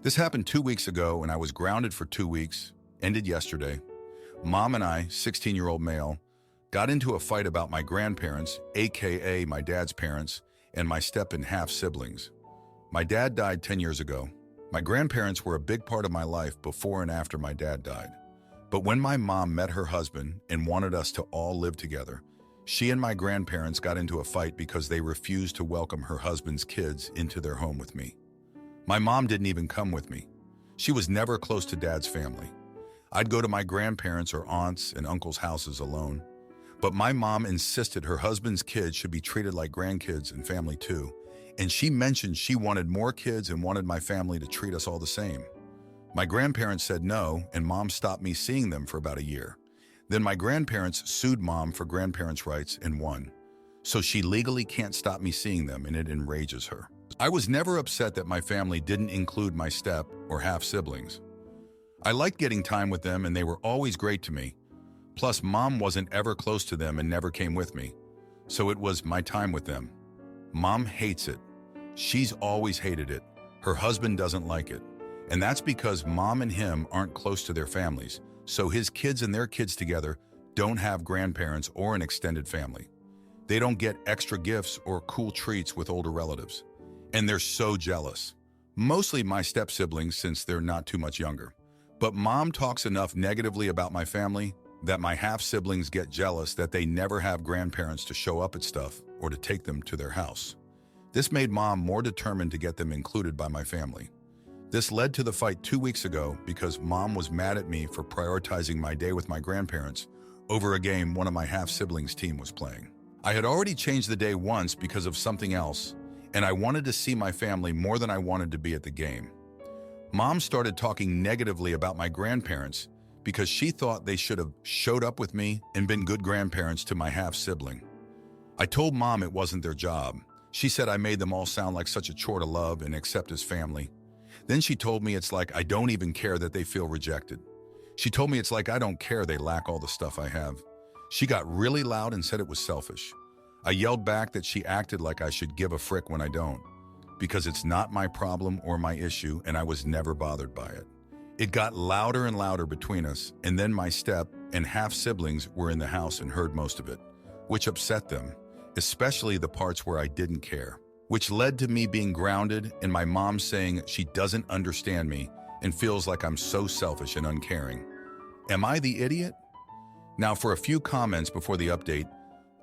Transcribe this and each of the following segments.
This happened 2 weeks ago, and I was grounded for 2 weeks, ended yesterday. Mom and I, 16-year-old male, got into a fight about my grandparents, aka my dad's parents, and my step and half siblings. My dad died 10 years ago. My grandparents were a big part of my life before and after my dad died. But when my mom met her husband and wanted us to all live together, she and my grandparents got into a fight because they refused to welcome her husband's kids into their home with me. My mom didn't even come with me. She was never close to Dad's family. I'd go to my grandparents' or aunts' and uncles' houses alone. But my mom insisted her husband's kids should be treated like grandkids and family too. And she mentioned she wanted more kids and wanted my family to treat us all the same. My grandparents said no, and Mom stopped me seeing them for about a year. Then my grandparents sued Mom for grandparents' rights and won. So she legally can't stop me seeing them, and it enrages her. I was never upset that my family didn't include my step or half siblings. I liked getting time with them, and they were always great to me. Plus, Mom wasn't ever close to them and never came with me. So it was my time with them. Mom hates it. She's always hated it. Her husband doesn't like it. And that's because Mom and him aren't close to their families, so his kids and their kids together don't have grandparents or an extended family. They don't get extra gifts or cool treats with older relatives. And they're so jealous. Mostly my step-siblings, since they're not too much younger. But Mom talks enough negatively about my family that my half-siblings get jealous that they never have grandparents to show up at stuff or to take them to their house. This made Mom more determined to get them included by my family. This led to the fight 2 weeks ago because Mom was mad at me for prioritizing my day with my grandparents over a game one of my half-siblings' team was playing. I had already changed the day once because of something else, and I wanted to see my family more than I wanted to be at the game. Mom started talking negatively about my grandparents because she thought they should have showed up with me and been good grandparents to my half-sibling. I told Mom it wasn't their job. She said I made them all sound like such a chore to love and accept as family. Then she told me it's like I don't even care that they feel rejected. She told me it's like I don't care they lack all the stuff I have. She got really loud and said it was selfish. I yelled back that she acted like I should give a frick when I don't, because it's not my problem or my issue, and I was never bothered by it. It got louder and louder between us, and then my step and half-siblings were in the house and heard most of it, which upset them, especially the parts where I didn't care, which led to me being grounded and my mom saying she doesn't understand me and feels like I'm so selfish and uncaring. Am I the idiot? Now for a few comments before the update.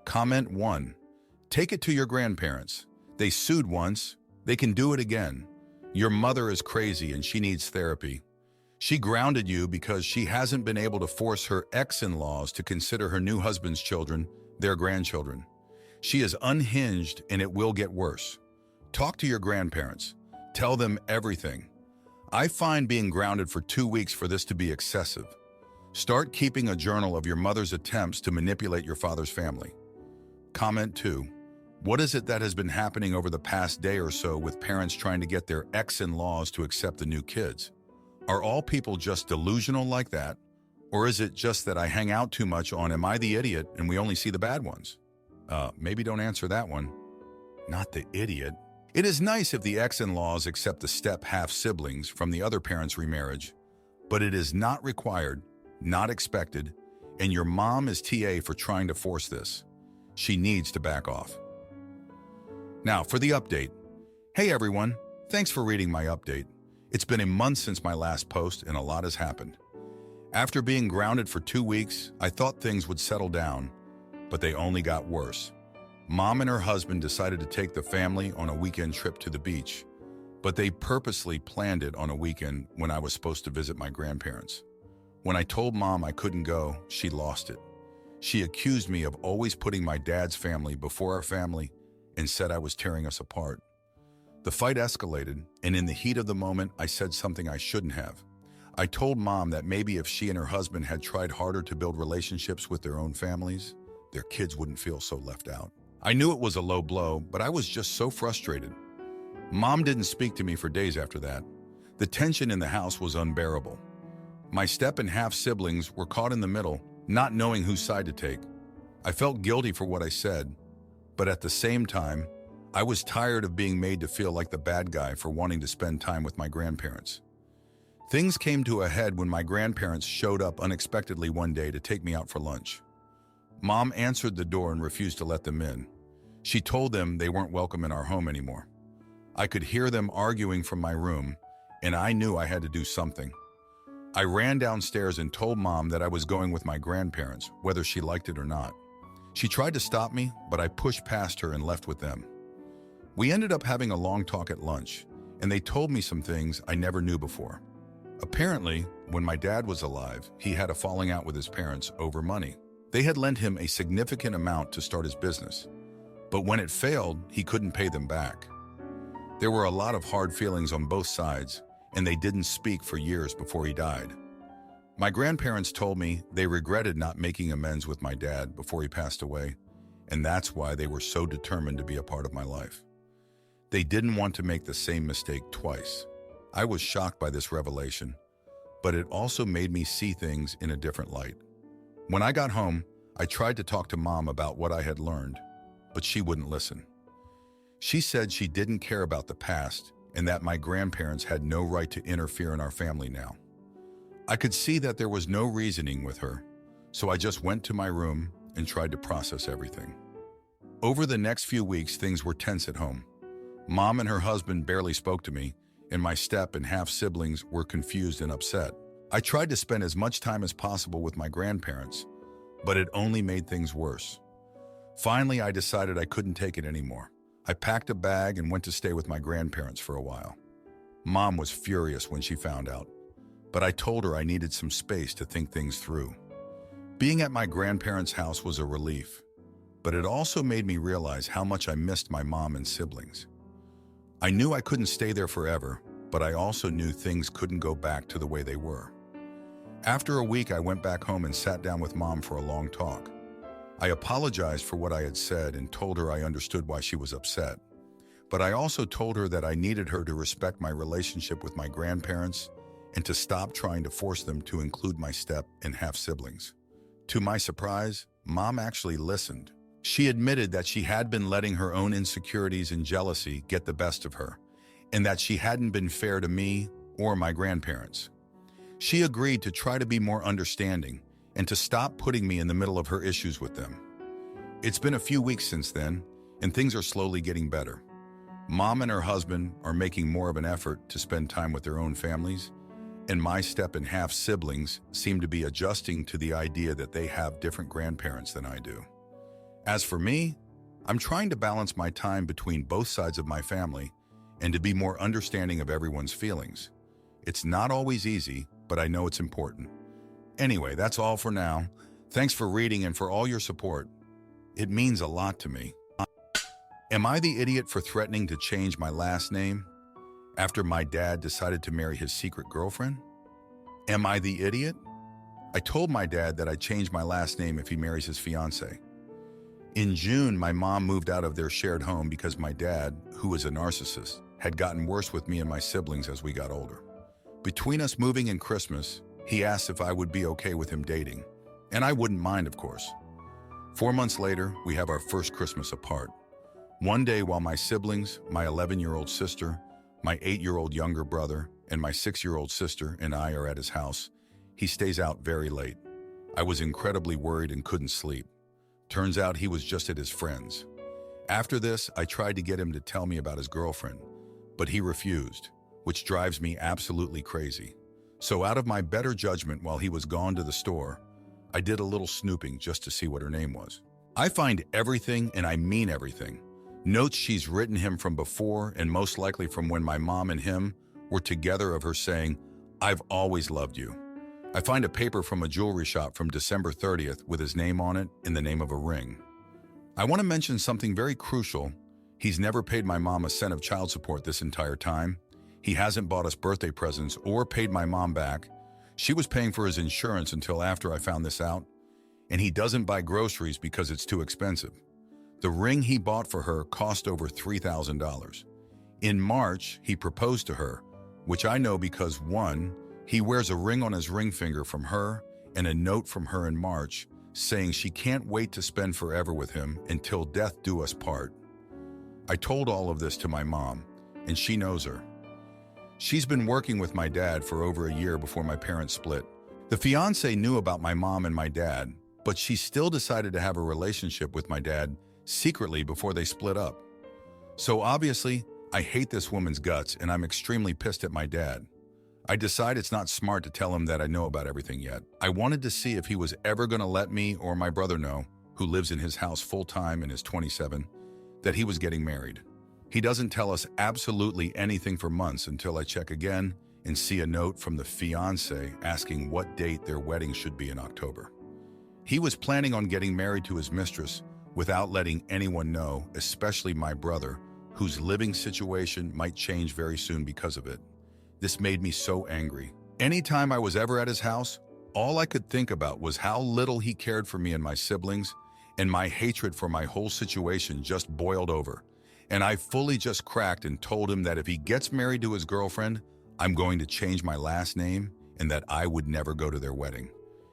Comment 1. Take it to your grandparents. They sued once. They can do it again. Your mother is crazy and she needs therapy. She grounded you because she hasn't been able to force her ex-in-laws to consider her new husband's children their grandchildren. She is unhinged and it will get worse. Talk to your grandparents. Tell them everything. I find being grounded for 2 weeks for this to be excessive. Start keeping a journal of your mother's attempts to manipulate your father's family. Comment 2. What is it that has been happening over the past day or so with parents trying to get their ex-in-laws to accept the new kids? Are all people just delusional like that? Or is it just that I hang out too much on am I the idiot and we only see the bad ones? Maybe don't answer that one. Not the idiot. It is nice if the ex-in-laws accept the step half-siblings from the other parent's remarriage, but it is not required, not expected, and your mom is TA for trying to force this. She needs to back off. Now for the update. Hey everyone, thanks for reading my update. It's been a month since my last post and a lot has happened. After being grounded for 2 weeks, I thought things would settle down, but they only got worse. Mom and her husband decided to take the family on a weekend trip to the beach, but they purposely planned it on a weekend when I was supposed to visit my grandparents. When I told Mom I couldn't go, she lost it. She accused me of always putting my dad's family before our family and said I was tearing us apart. The fight escalated, and in the heat of the moment, I said something I shouldn't have. I told Mom that maybe if she and her husband had tried harder to build relationships with their own families, their kids wouldn't feel so left out. I knew it was a low blow, but I was just so frustrated. Mom didn't speak to me for days after that. The tension in the house was unbearable. My step and half siblings were caught in the middle, not knowing whose side to take. I felt guilty for what I said, but at the same time, I was tired of being made to feel like the bad guy for wanting to spend time with my grandparents. Things came to a head when my grandparents showed up unexpectedly one day to take me out for lunch. Mom answered the door and refused to let them in. She told them they weren't welcome in our home anymore. I could hear them arguing from my room, and I knew I had to do something. I ran downstairs and told Mom that I was going with my grandparents, whether she liked it or not. She tried to stop me, but I pushed past her and left with them. We ended up having a long talk at lunch, and they told me some things I never knew before. Apparently, when my dad was alive, he had a falling out with his parents over money. They had lent him a significant amount to start his business, but when it failed, he couldn't pay them back. There were a lot of hard feelings on both sides, and they didn't speak for years before he died. My grandparents told me they regretted not making amends with my dad before he passed away, and that's why they were so determined to be a part of my life. They didn't want to make the same mistake twice. I was shocked by this revelation, but it also made me see things in a different light. When I got home, I tried to talk to Mom about what I had learned, but she wouldn't listen. She said she didn't care about the past and that my grandparents had no right to interfere in our family now. I could see that there was no reasoning with her, so I just went to my room and tried to process everything. Over the next few weeks, things were tense at home. Mom and her husband barely spoke to me, and my step and half-siblings were confused and upset. I tried to spend as much time as possible with my grandparents, but it only made things worse. Finally, I decided I couldn't take it anymore. I packed a bag and went to stay with my grandparents for a while. Mom was furious when she found out, but I told her I needed some space to think things through. Being at my grandparents' house was a relief, but it also made me realize how much I missed my mom and siblings. I knew I couldn't stay there forever, but I also knew things couldn't go back to the way they were. After a week, I went back home and sat down with Mom for a long talk. I apologized for what I had said and told her I understood why she was upset. But I also told her that I needed her to respect my relationship with my grandparents and to stop trying to force them to include my step and half-siblings. To my surprise, Mom actually listened. She admitted that she had been letting her own insecurities and jealousy get the best of her, and that she hadn't been fair to me or my grandparents. She agreed to try to be more understanding and to stop putting me in the middle of her issues with them. It's been a few weeks since then, and things are slowly getting better. Mom and her husband are making more of an effort to spend time with their own families, and my step and half siblings seem to be adjusting to the idea that they have different grandparents than I do. As for me, I'm trying to balance my time between both sides of my family and to be more understanding of everyone's feelings. It's not always easy, but I know it's important. Anyway, that's all for now. Thanks for reading and for all your support. It means a lot to me. Am I the idiot for threatening to change my last name after my dad decided to marry his secret girlfriend? Am I the idiot? I told my dad that I'd change my last name if he marries his fiancée. In June, my mom moved out of their shared home because my dad, who was a narcissist, had gotten worse with me and my siblings as we got older. Between us moving and Christmas, he asked if I would be okay with him dating, and I wouldn't mind, of course. 4 months later, we have our first Christmas apart. One day while my siblings, my 11-year-old sister, my 8-year-old younger brother, and my 6-year-old sister and I are at his house, he stays out very late. I was incredibly worried and couldn't sleep. Turns out he was just at his friend's. After this, I tried to get him to tell me about his girlfriend, but he refused, which drives me absolutely crazy. So out of my better judgment while he was gone to the store, I did a little snooping just to see what her name was. I find everything, and I mean everything. Notes she's written him from before and most likely from when my mom and him were together of her saying, "I've always loved you." I find a paper from a jewelry shop from December 30th with his name on it and the name of a ring. I want to mention something very crucial. He's never paid my mom a cent of child support this entire time. He hasn't bought us birthday presents or paid my mom back. She was paying for his insurance until after I found this out. And he doesn't buy groceries because it's too expensive. The ring he bought for her cost over $3,000. In March, he proposed to her, which I know because 1, he wears a ring on his ring finger from her and a note from her in March saying she can't wait to spend forever with him until death do us part. I told all of this to my mom, and she knows her. She's been working with my dad for over a year before my parents split. The fiancé knew about my mom and my dad, but she still decided to have a relationship with my dad secretly before they split up. So obviously, I hate this woman's guts and I'm extremely pissed at my dad. I decide it's not smart to tell him that I know about everything yet. I wanted to see if he was ever going to let me or my brother know, who lives in his house full-time and is 27, that he was getting married. He doesn't tell us absolutely anything for months until I check again and see a note from the fiancé asking what date their wedding should be in October. He was planning on getting married to his mistress without letting anyone know, especially my brother, whose living situation might change very soon because of it. This made me so angry. Anytime I was ever at his house, all I could think about was how little he cared for me and my siblings, and my hatred for my whole situation just boiled over. And I fully just cracked and told him that if he gets married to his girlfriend, I'm going to change my last name and that I would never go to their wedding.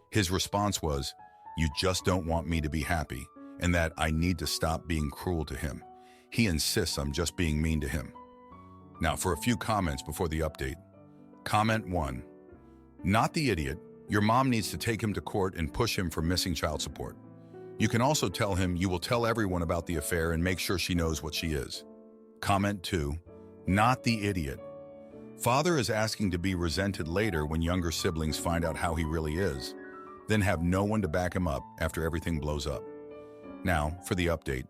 His response was, "You just don't want me to be happy," and that I need to stop being cruel to him. He insists I'm just being mean to him. Now for a few comments before the update. Comment 1. Not the idiot. Your mom needs to take him to court and push him for missing child support. You can also tell him you will tell everyone about the affair and make sure she knows what she is. Comment 2. Not the idiot. Father is asking to be resented later when younger siblings find out how he really is, then have no one to back him up after everything blows up. Now, for the update.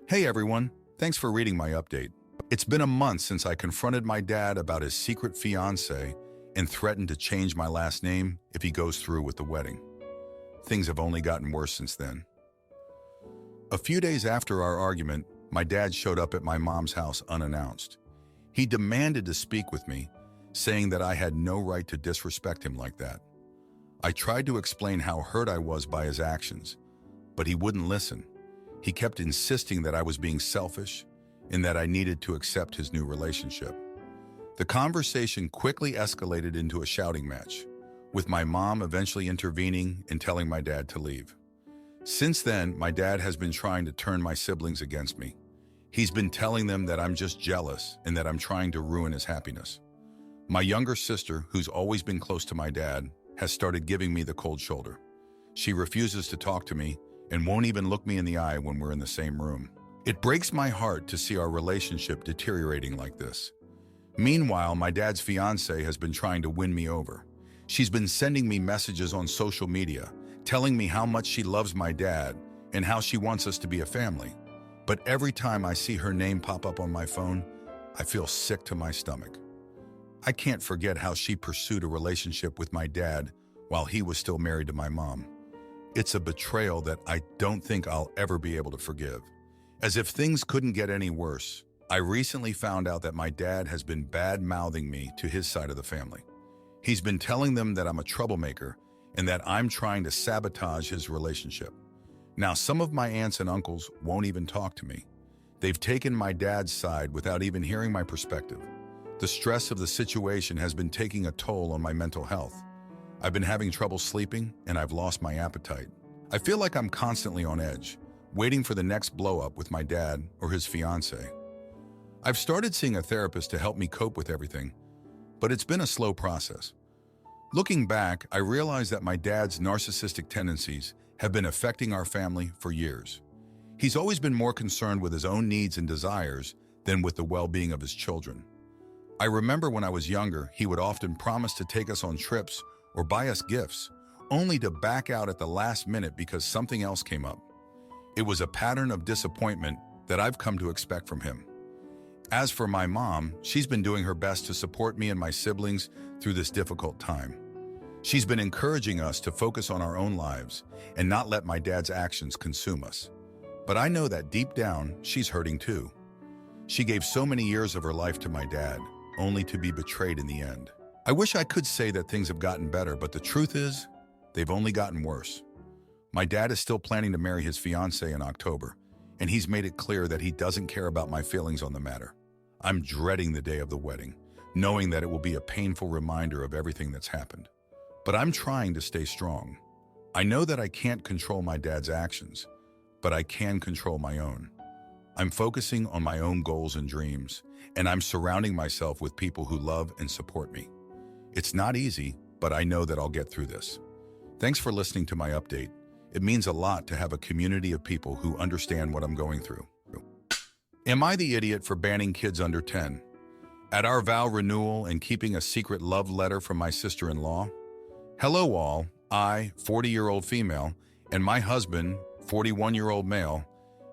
Hey everyone, thanks for reading my update. It's been a month since I confronted my dad about his secret fiancé and threatened to change my last name if he goes through with the wedding. Things have only gotten worse since then. A few days after our argument, my dad showed up at my mom's house unannounced. He demanded to speak with me, saying that I had no right to disrespect him like that. I tried to explain how hurt I was by his actions, but he wouldn't listen. He kept insisting that I was being selfish and that I needed to accept his new relationship. The conversation quickly escalated into a shouting match, with my mom eventually intervening and telling my dad to leave. Since then, my dad has been trying to turn my siblings against me. He's been telling them that I'm just jealous and that I'm trying to ruin his happiness. My younger sister, who's always been close to my dad, has started giving me the cold shoulder. She refuses to talk to me and won't even look me in the eye when we're in the same room. It breaks my heart to see our relationship deteriorating like this. Meanwhile, my dad's fiancée has been trying to win me over. She's been sending me messages on social media, telling me how much she loves my dad and how she wants us to be a family. But every time I see her name pop up on my phone, I feel sick to my stomach. I can't forget how she pursued a relationship with my dad while he was still married to my mom. It's a betrayal that I don't think I'll ever be able to forgive. As if things couldn't get any worse, I recently found out that my dad has been bad-mouthing me to his side of the family. He's been telling them that I'm a troublemaker and that I'm trying to sabotage his relationship. Now, some of my aunts and uncles won't even talk to me. They've taken my dad's side without even hearing my perspective. The stress of the situation has been taking a toll on my mental health. I've been having trouble sleeping and I've lost my appetite. I feel like I'm constantly on edge, waiting for the next blow-up with my dad or his fiancée. I've started seeing a therapist to help me cope with everything, but it's been a slow process. Looking back, I realized that my dad's narcissistic tendencies have been affecting our family for years. He's always been more concerned with his own needs and desires than with the well-being of his children. I remember when I was younger, he would often promise to take us on trips or buy us gifts, only to back out at the last minute because something else came up. It was a pattern of disappointment that I've come to expect from him. As for my mom, she's been doing her best to support me and my siblings through this difficult time. She's been encouraging us to focus on our own lives and not let my dad's actions consume us. But I know that deep down, she's hurting too. She gave so many years of her life to my dad, only to be betrayed in the end. I wish I could say that things have gotten better, but the truth is, they've only gotten worse. My dad is still planning to marry his fiancée in October, and he's made it clear that he doesn't care about my feelings on the matter. I'm dreading the day of the wedding, knowing that it will be a painful reminder of everything that's happened. But I'm trying to stay strong. I know that I can't control my dad's actions, but I can control my own. I'm focusing on my own goals and dreams, and I'm surrounding myself with people who love and support me. It's not easy, but I know that I'll get through this. Thanks for listening to my update. It means a lot to have a community of people who understand what I'm going through. Am I the idiot for banning kids under 10? At our vow renewal and keeping a secret love letter from my sister-in-law? Hello all, I, 40-year-old female, and my husband, 41-year-old male,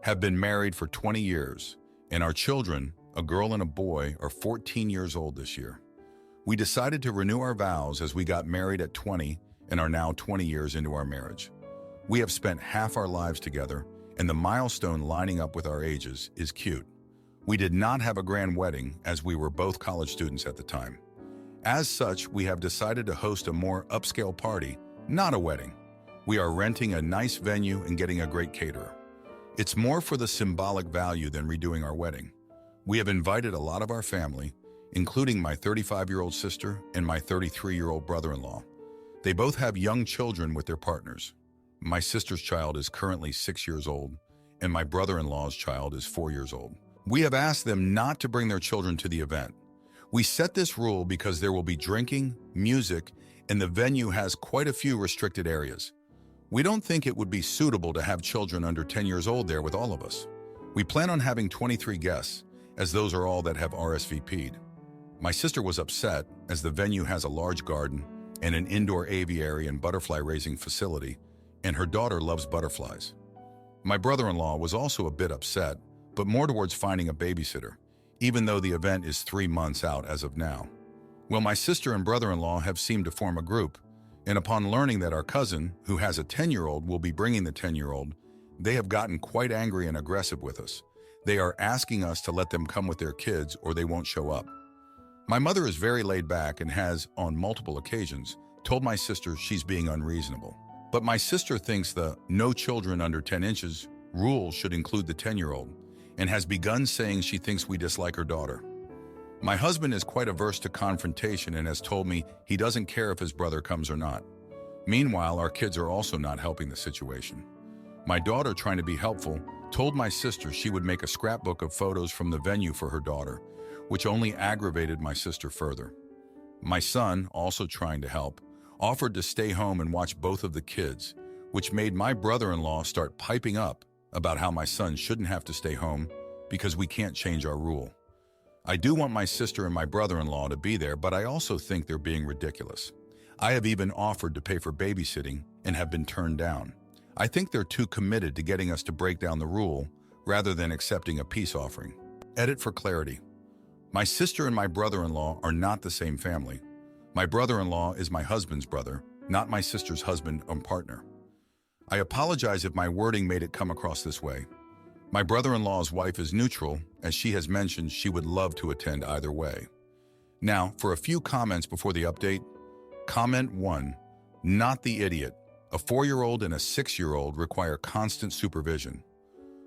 have been married for 20 years, and our children, a girl and a boy, are 14 years old this year. We decided to renew our vows as we got married at 20 and are now 20 years into our marriage. We have spent half our lives together, and the milestone lining up with our ages is cute. We did not have a grand wedding as we were both college students at the time. As such, we have decided to host a more upscale party, not a wedding. We are renting a nice venue and getting a great caterer. It's more for the symbolic value than redoing our wedding. We have invited a lot of our family, including my 35-year-old sister and my 33-year-old brother-in-law. They both have young children with their partners. My sister's child is currently 6 years old, and my brother-in-law's child is 4 years old. We have asked them not to bring their children to the event. We set this rule because there will be drinking, music, and the venue has quite a few restricted areas. We don't think it would be suitable to have children under 10 years old there with all of us. We plan on having 23 guests, as those are all that have RSVP'd. My sister was upset, as the venue has a large garden and an indoor aviary and butterfly raising facility, and her daughter loves butterflies. My brother-in-law was also a bit upset, but more towards finding a babysitter, even though the event is 3 months out as of now. Well, my sister and brother-in-law have seemed to form a group, and upon learning that our cousin, who has a 10-year-old, will be bringing the 10-year-old, they have gotten quite angry and aggressive with us. They are asking us to let them come with their kids or they won't show up. My mother is very laid back and has, on multiple occasions, told my sister she's being unreasonable. But my sister thinks the no children under 10 inches rule should include the 10-year-old, and has begun saying she thinks we dislike her daughter. My husband is quite averse to confrontation and has told me he doesn't care if his brother comes or not. Meanwhile, our kids are also not helping the situation. My daughter, trying to be helpful, told my sister she would make a scrapbook of photos from the venue for her daughter, which only aggravated my sister further. My son, also trying to help, offered to stay home and watch both of the kids, which made my brother-in-law start piping up about how my son shouldn't have to stay home because we can't change our rule. I do want my sister and my brother-in-law to be there, but I also think they're being ridiculous. I have even offered to pay for babysitting and have been turned down. I think they're too committed to getting us to break down the rule rather than accepting a peace offering. Edit for clarity. My sister and my brother-in-law are not the same family. My brother-in-law is my husband's brother, not my sister's husband or partner. I apologize if my wording made it come across this way. My brother-in-law's wife is neutral, as she has mentioned she would love to attend either way. Now, for a few comments before the update. Comment 1. Not the idiot. A 4-year-old and a 6-year-old require constant supervision.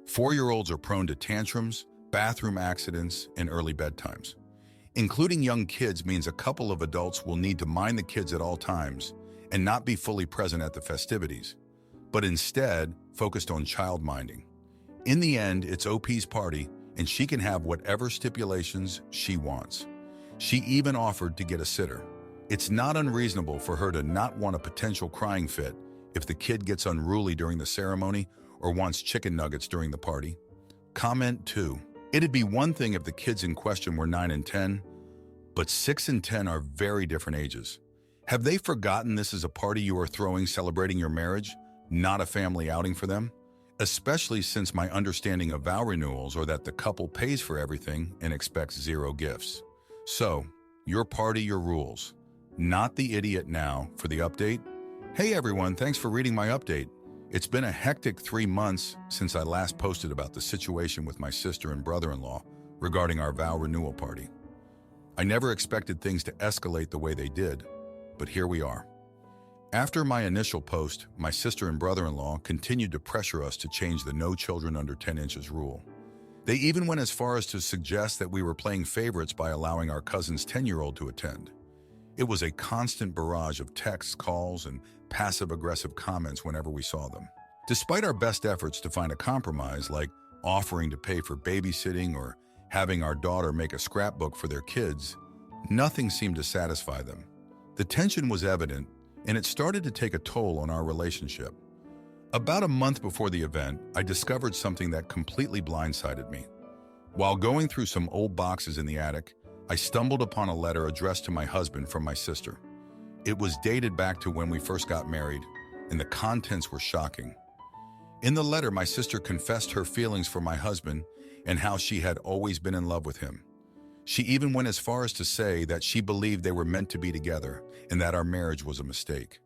4-year-olds are prone to tantrums, bathroom accidents, and early bedtimes. Including young kids means a couple of adults will need to mind the kids at all times and not be fully present at the festivities, but instead focused on child minding. In the end, it's OP's party, and she can have whatever stipulations she wants. She even offered to get a sitter. It's not unreasonable for her to not want a potential crying fit if the kid gets unruly during the ceremony or wants chicken nuggets during the party. Comment 2. It'd be one thing if the kids in question were 9 and 10, but 6 and 10 are very different ages. Have they forgotten this is a party you are throwing celebrating your marriage, not a family outing for them? Especially since my understanding of vow renewals are that the couple pays for everything and expects 0 gifts. So, your party, your rules. Not the idiot now for the update. Hey everyone, thanks for reading my update. It's been a hectic 3 months since I last posted about the situation with my sister and brother-in-law regarding our vow renewal party. I never expected things to escalate the way they did, but here we are. After my initial post, my sister and brother-in-law continued to pressure us to change the no children under 10 inches rule. They even went as far as to suggest that we were playing favorites by allowing our cousin's 10-year-old to attend. It was a constant barrage of texts, calls, and passive-aggressive comments whenever we saw them. Despite our best efforts to find a compromise, like offering to pay for babysitting or having our daughter make a scrapbook for their kids, nothing seemed to satisfy them. The tension was evident, and it started to take a toll on our relationship. About a month before the event, I discovered something that completely blindsided me. While going through some old boxes in the attic, I stumbled upon a letter addressed to my husband from my sister. It was dated back to when we first got married, and the contents were shocking. In the letter, my sister confessed her feelings for my husband and how she had always been in love with him. She even went as far as to say that she believed they were meant to be together and that our marriage was a mistake.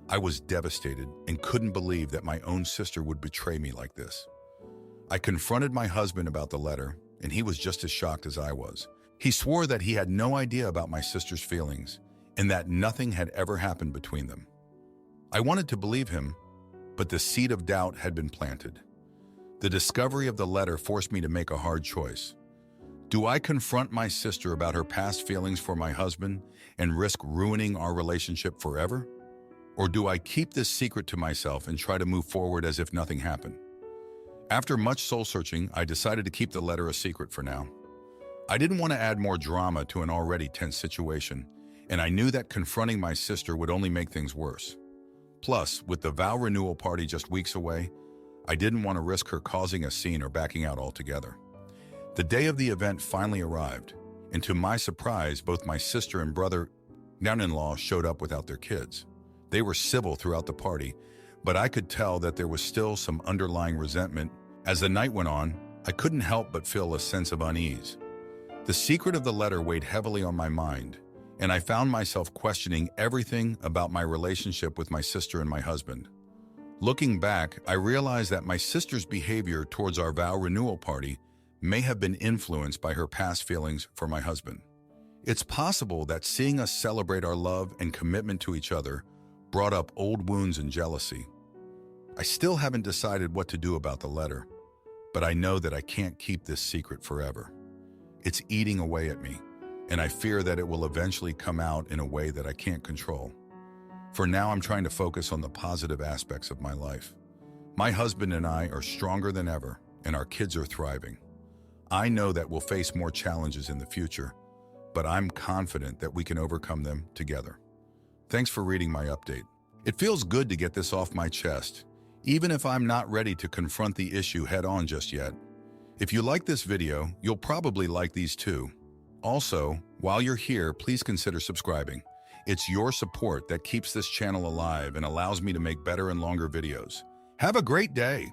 I was devastated and couldn't believe that my own sister would betray me like this. I confronted my husband about the letter, and he was just as shocked as I was. He swore that he had no idea about my sister's feelings and that nothing had ever happened between them. I wanted to believe him, but the seed of doubt had been planted. The discovery of the letter forced me to make a hard choice. Do I confront my sister about her past feelings for my husband and risk ruining our relationship forever? Or do I keep this secret to myself and try to move forward as if nothing happened? After much soul-searching, I decided to keep the letter a secret for now. I didn't want to add more drama to an already tense situation, and I knew that confronting my sister would only make things worse. Plus, with the vow renewal party just weeks away, I didn't want to risk her causing a scene or backing out altogether. The day of the event finally arrived, and to my surprise, both my sister and brother-in-law showed up without their kids. They were civil throughout the party, but I could tell that there was still some underlying resentment. As the night went on, I couldn't help but feel a sense of unease. The secret of the letter weighed heavily on my mind, and I found myself questioning everything about my relationship with my sister and my husband. Looking back, I realized that my sister's behavior towards our vow renewal party may have been influenced by her past feelings for my husband. It's possible that seeing us celebrate our love and commitment to each other brought up old wounds and jealousy. I still haven't decided what to do about the letter, but I know that I can't keep this secret forever. It's eating away at me, and I fear that it will eventually come out in a way that I can't control. For now, I'm trying to focus on the positive aspects of my life. My husband and I are stronger than ever, and our kids are thriving. I know that we'll face more challenges in the future, but I'm confident that we can overcome them together. Thanks for reading my update. It feels good to get this off my chest, even if I'm not ready to confront the issue head-on just yet. If you like this video, you'll probably like these too. Also, while you're here, please consider subscribing. It's your support that keeps this channel alive and allows me to make better and longer videos. Have a great day!